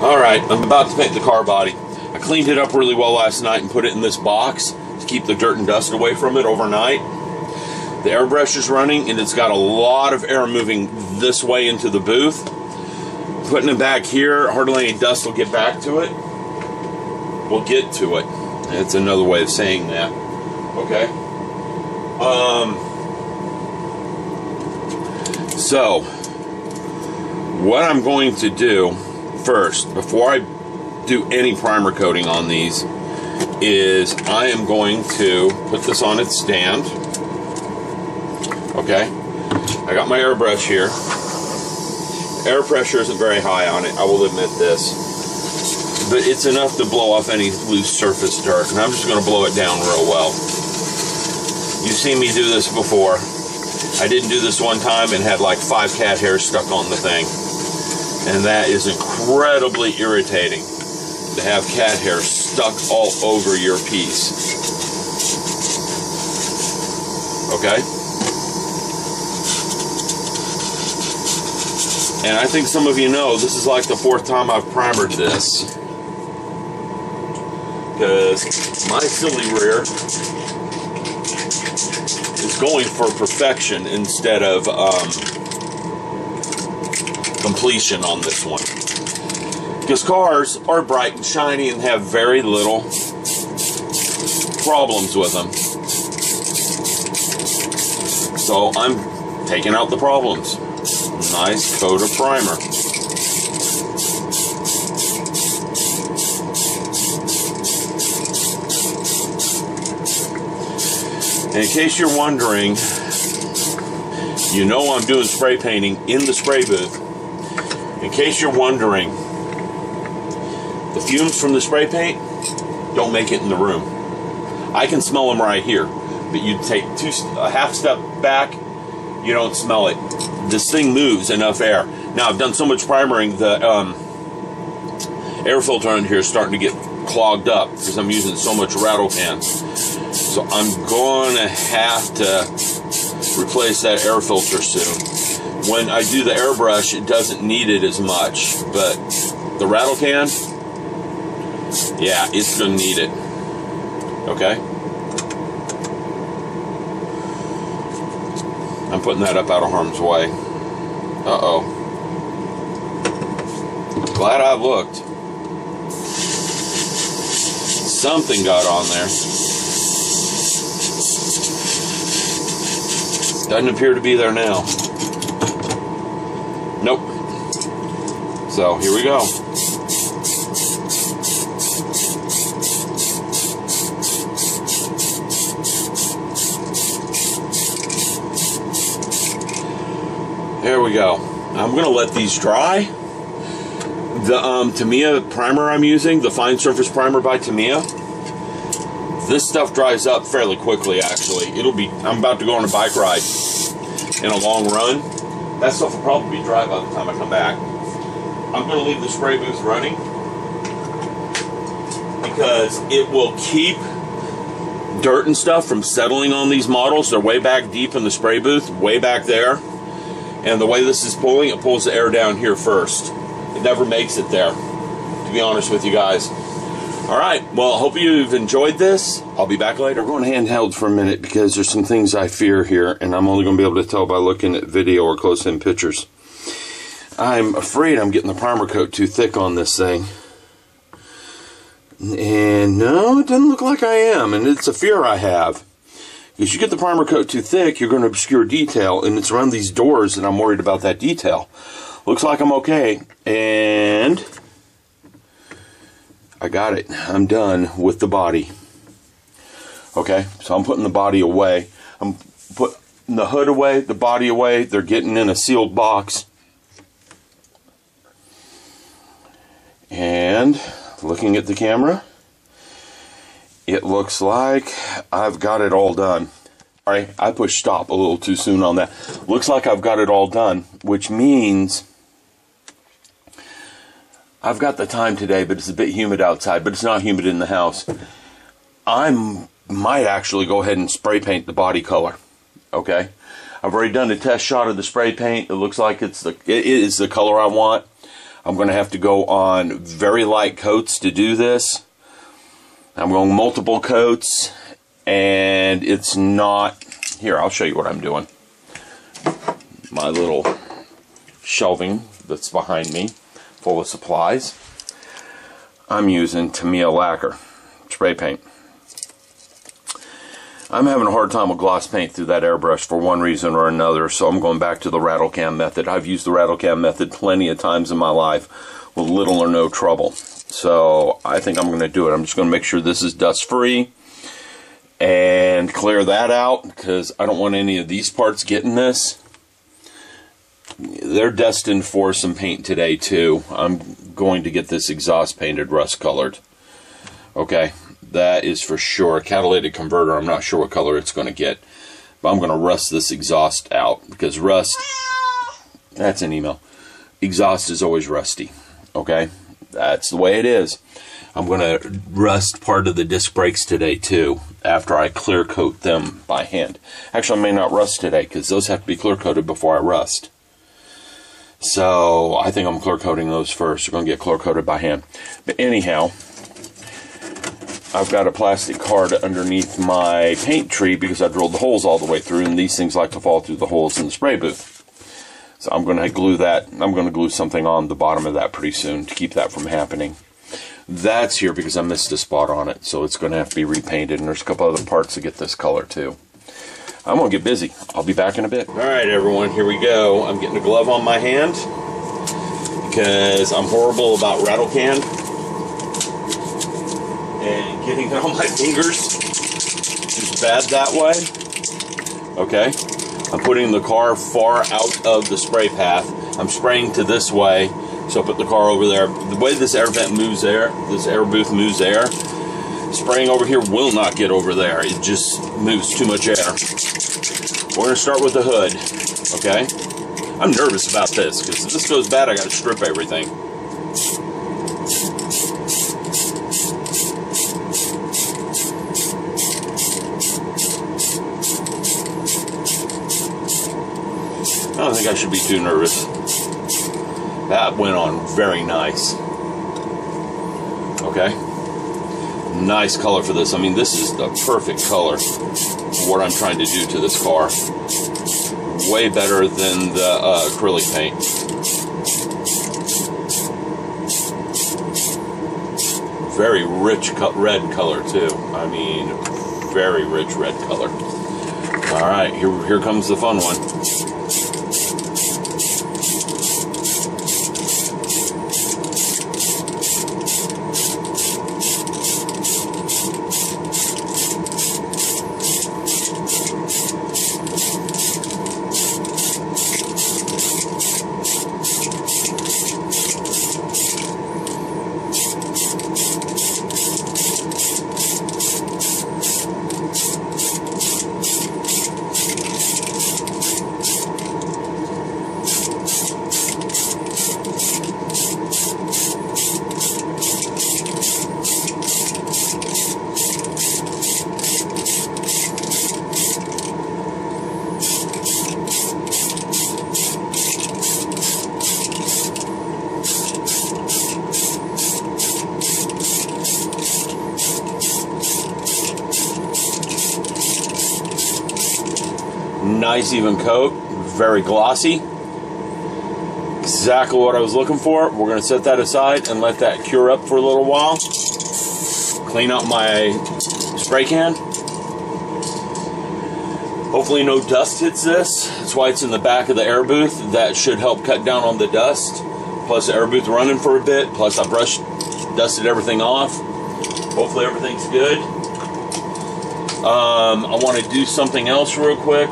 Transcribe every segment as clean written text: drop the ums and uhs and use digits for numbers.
Alright, I'm about to paint the car body. I cleaned it up really well last night and put it in this box to keep the dirt and dust away from it overnight. The airbrush is running and it's got a lot of air moving this way into the booth. Putting it back here, hardly any dust will get back to it. We'll get to it. It's another way of saying that. Okay. So, what I'm going to do first, before I do any primer coating on these, is I am going to put this on its stand. Okay, I got my airbrush here. Air pressure isn't very high on it, I will admit this, but it's enough to blow off any loose surface dirt, and I'm just going to blow it down real well. You've seen me do this before. I didn't do this one time and had like 5 cat hairs stuck on the thing. And that is incredibly irritating to have cat hair stuck all over your piece. Okay? And I think some of you know this is like the 4th time I've primered this. Because my silly rear is going for perfection instead of completion on this one, because cars are bright and shiny and have very little problems with them. So I'm taking out the problems. Nice coat of primer. And in case you're wondering, you know I'm doing spray painting in the spray booth. In case you're wondering, the fumes from the spray paint don't make it in the room. I can smell them right here, but you take a half step back, you don't smell it. This thing moves enough air. Now I've done so much primering, the air filter under here is starting to get clogged up because I'm using so much rattle can. So I'm going to have to replace that air filter soon. When I do the airbrush, it doesn't need it as much, but the rattle can, yeah, it's going to need it. Okay? I'm putting that up out of harm's way. Uh-oh. Glad I looked. Something got on there. Doesn't appear to be there now. Nope. So, here we go. There we go. I'm going to let these dry. The Tamiya primer I'm using, the Fine Surface Primer by Tamiya, this stuff dries up fairly quickly, actually. I'm about to go on a bike ride in a long run. That stuff will probably be dry by the time I come back. I'm going to leave the spray booth running because it will keep dirt and stuff from settling on these models. They're way back deep in the spray booth, way back there. And the way this is pulling, it pulls the air down here first. It never makes it there, to be honest with you guys. Alright, well, I hope you've enjoyed this. I'll be back later. We're going handheld for a minute because there's some things I fear here, and I'm only going to be able to tell by looking at video or close-in pictures. I'm afraid I'm getting the primer coat too thick on this thing. And no, it doesn't look like I am, and it's a fear I have. Because you get the primer coat too thick, you're going to obscure detail, and it's around these doors that I'm worried about that detail. Looks like I'm okay, and I got it. I'm done with the body. Okay, so I'm putting the body away. I'm putting the hood away, the body away. They're getting in a sealed box. And looking at the camera, it looks like I've got it all done. Sorry, I pushed stop a little too soon on that. Looks like I've got it all done, which means I've got the time today, but it's a bit humid outside, but it's not humid in the house. I might actually go ahead and spray paint the body color. Okay? I've already done a test shot of the spray paint. It looks like it is the color I want. I'm going to have to go on very light coats to do this. I'm going multiple coats, and it's not... Here, I'll show you what I'm doing. My little shelving that's behind me, full of supplies. I'm using Tamiya lacquer spray paint. I'm having a hard time with gloss paint through that airbrush for one reason or another, so I'm going back to the rattle can method. I've used the rattle can method plenty of times in my life with little or no trouble. So I think I'm going to do it. I'm just going to make sure this is dust free and clear that out, because I don't want any of these parts getting this. They're destined for some paint today too. I'm going to get this exhaust painted rust colored. Okay, that is for sure. A catalytic converter, I'm not sure what color it's going to get, but I'm going to rust this exhaust out, because rust, that's an email. Exhaust is always rusty. Okay, that's the way it is. I'm going to rust part of the disc brakes today too, after I clear coat them by hand. Actually, I may not rust today, because those have to be clear coated before I rust. So I think I'm clear coating those first. They're going to get clear coated by hand. But anyhow, I've got a plastic card underneath my paint tree because I drilled the holes all the way through, and these things like to fall through the holes in the spray booth. So I'm going to glue that. I'm going to glue something on the bottom of that pretty soon to keep that from happening. That's here because I missed a spot on it, so it's going to have to be repainted, and there's a couple other parts to get this color too. I'm going to get busy. I'll be back in a bit. Alright everyone, here we go. I'm getting a glove on my hand because I'm horrible about rattle can and getting it on my fingers is bad that way. Okay, I'm putting the car far out of the spray path. I'm spraying to this way, so I put the car over there. The way this air vent moves air, this air booth moves air, spraying over here will not get over there. It just moves too much air. We're going to start with the hood, okay? I'm nervous about this, because if this goes bad, I got to strip everything. I don't think I should be too nervous. That went on very nice. Okay? Nice color for this. I mean, this is the perfect color for what I'm trying to do to this car. Way better than the acrylic paint. Very rich red color too. I mean, very rich red color. All right, here comes the fun one. Nice even coat, very glossy. Exactly what I was looking for. We're going to set that aside and let that cure up for a little while. Clean up my spray can. Hopefully no dust hits this. That's why it's in the back of the air booth. That should help cut down on the dust. Plus the air booth running for a bit. Plus I dusted everything off. Hopefully everything's good. I want to do something else real quick.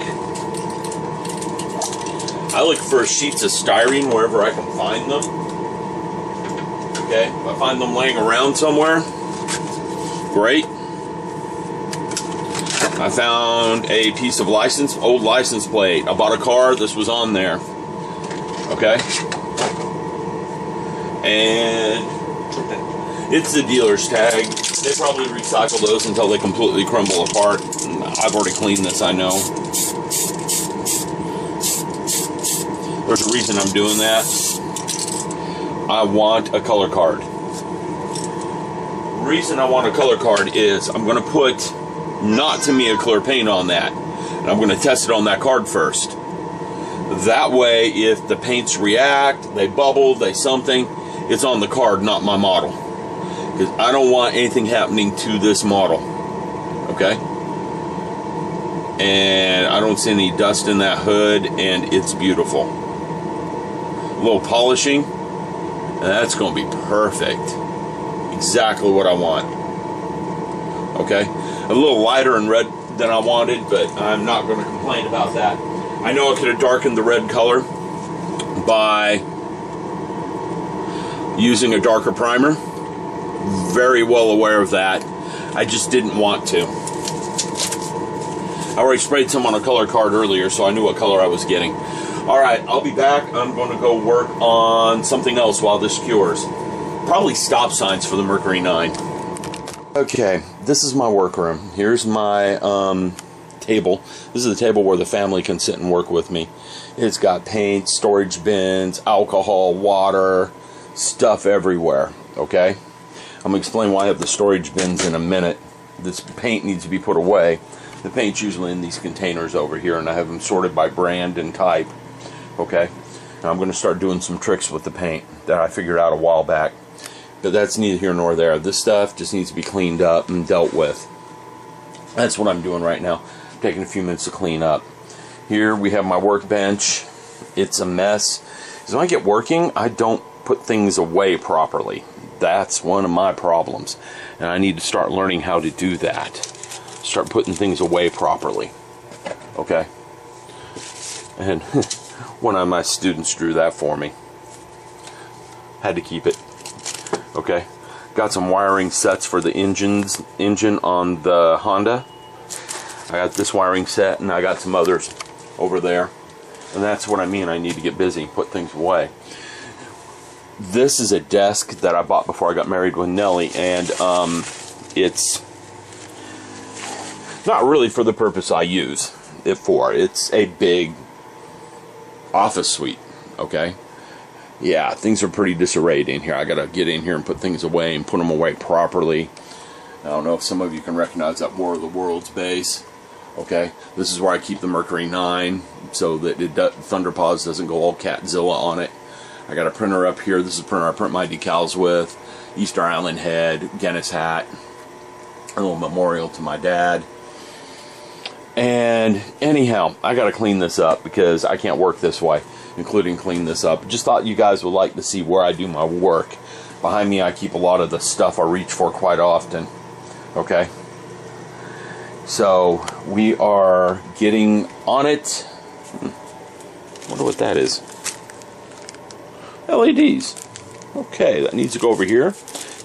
I look for sheets of styrene wherever I can find them. Okay, if I find them laying around somewhere, great. I found a piece of old license plate. I bought a car, this was on there. Okay? And it's the dealer's tag. They probably recycle those until they completely crumble apart. I've already cleaned this, I know. There's a reason I'm doing that. I want a color card. The reason I want a color card is I'm going to put not Tamiya clear paint on that. And I'm going to test it on that card first. That way, if the paints react, they bubble, they something, it's on the card, not my model. Because I don't want anything happening to this model. Okay? And I don't see any dust in that hood, and it's beautiful. A little polishing, and that's going to be perfect. Exactly what I want. Okay? A little lighter in red than I wanted, but I'm not going to complain about that. I know I could have darkened the red color by using a darker primer. Very well aware of that. I just didn't want to. I already sprayed some on a color card earlier, so I knew what color I was getting. Alright, I'll be back. I'm going to go work on something else while this cures. Probably stop signs for the Mercury 9. Okay, this is my workroom. Here's my table. This is the table where the family can sit and work with me. It's got paint, storage bins, alcohol, water, stuff everywhere. Okay? I'm going to explain why I have the storage bins in a minute. This paint needs to be put away. The paint's usually in these containers over here, and I have them sorted by brand and type. Okay? Now I'm going to start doing some tricks with the paint that I figured out a while back. But that's neither here nor there. This stuff just needs to be cleaned up and dealt with. That's what I'm doing right now. I'm taking a few minutes to clean up. Here we have my workbench. It's a mess. Because when I get working, I don't put things away properly. That's one of my problems. And I need to start learning how to do that. Start putting things away properly. Okay? And one of my students drew that for me. Had to keep it. Okay, got some wiring sets for the engine on the Honda. I got this wiring set, and I got some others over there. And that's what I mean. I need to get busy, put things away. This is a desk that I bought before I got married with Nellie, and it's not really for the purpose I use it for. It's a big office suite. Okay. Yeah, things are pretty disarrayed in here. I gotta get in here and put things away and put them away properly. I don't know if some of you can recognize that War of the Worlds base. Okay, this is where I keep the Mercury 9 so that Thunderpaws doesn't go all Catzilla on it. I got a printer up here. This is a printer I print my decals with. Easter Island head, Guinness hat, a little memorial to my dad. And anyhow, I gotta clean this up because I can't work this way, including clean this up. Just thought you guys would like to see where I do my work. Behind me I keep a lot of the stuff I reach for quite often. Okay? So, we are getting on it. Wonder what that is. LEDs. Okay, that needs to go over here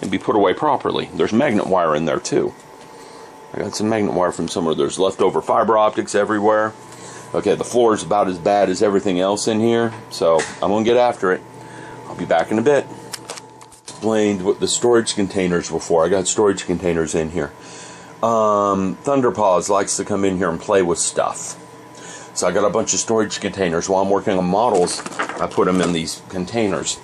and be put away properly. There's magnet wire in there too. I got some magnet wire from somewhere. There's leftover fiber optics everywhere. Okay, the floor is about as bad as everything else in here, so I'm going to get after it. I'll be back in a bit. Explained what the storage containers were for. I got storage containers in here. Thunderpaws likes to come in here and play with stuff. So I got a bunch of storage containers. While I'm working on models, I put them in these containers.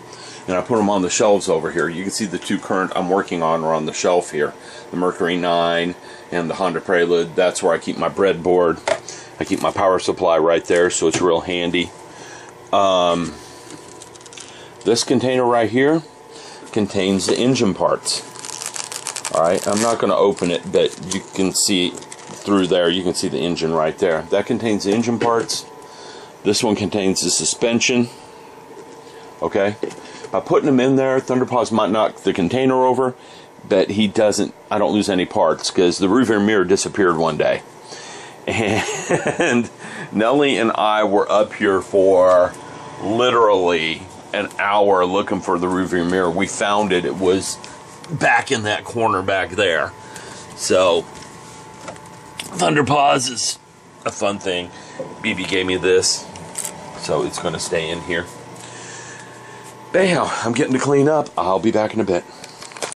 And I put them on the shelves over here. You can see the two current I'm working on are on the shelf here. The Mercury 9 and the Honda Prelude. That's where I keep my breadboard. I keep my power supply right there, so it's real handy. This container right here contains the engine parts. Alright, I'm not going to open it, but you can see through there, you can see the engine right there. That contains the engine parts. This one contains the suspension. Okay? By putting them in there, Thunderpaws might knock the container over, but he doesn't, I don't lose any parts, because the rearview mirror disappeared one day. And Nellie and I were up here for literally an hour looking for the rearview mirror. We found it. It was back in that corner back there. So, Thunderpaws is a fun thing. BB gave me this, so it's going to stay in here. But anyhow, I'm getting to clean up. I'll be back in a bit.